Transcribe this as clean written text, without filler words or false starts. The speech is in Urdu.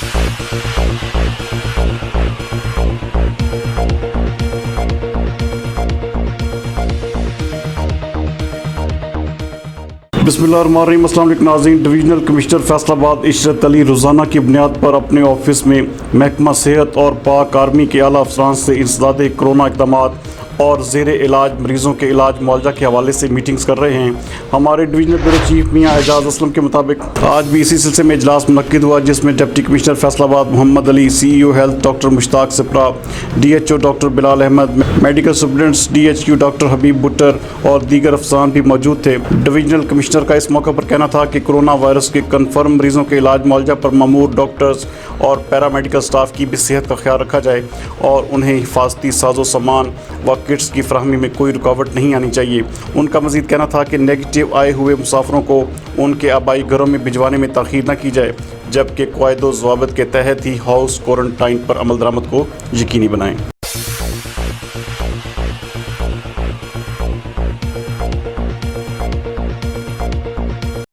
بسم اللہ الرحمن الرحیم۔ السلام علیکم ناظرین۔ ڈویژنل کمشنر فیصل آباد عشرت علی روزانہ کی بنیاد پر اپنے آفس میں محکمہ صحت اور پاک آرمی کے اعلیٰ افسران سے انسداد کرونا اقدامات اور زیر علاج مریضوں کے علاج معالجہ کے حوالے سے میٹنگز کر رہے ہیں۔ ہمارے ڈویژنل بیورو چیف میاں اعجاز اسلم کے مطابق آج بھی اسی سلسلے میں اجلاس منعقد ہوا، جس میں deputy commissioner Faisalabad Muhammad Ali, C E O health doctor Mushtaq Sipra, D H O doctor Bilal Ahmed, medical superintendent D H Q doctor Habib Buttar اور دیگر افسران بھی موجود تھے۔ ڈویژنل کمشنر کا اس موقع پر کہنا تھا کہ کرونا وائرس کے کنفرم مریضوں کے علاج معالجہ پر مامور ڈاکٹرز اور پیرامیڈیکل سٹاف کی بھی صحت کا خیال رکھا جائے اور انہیں حفاظتی ساز و سامان و کٹس کی فراہمی میں کوئی رکاوٹ نہیں آنی چاہیے۔ ان کا مزید کہنا تھا کہ نیگیٹو آئے ہوئے مسافروں کو ان کے آبائی گھروں میں بھجوانے میں تاخیر نہ کی جائے، جبکہ قواعد و ضوابط کے تحت ہی ہاؤس کوارنٹائن پر عمل درآمد کو یقینی بنائیں۔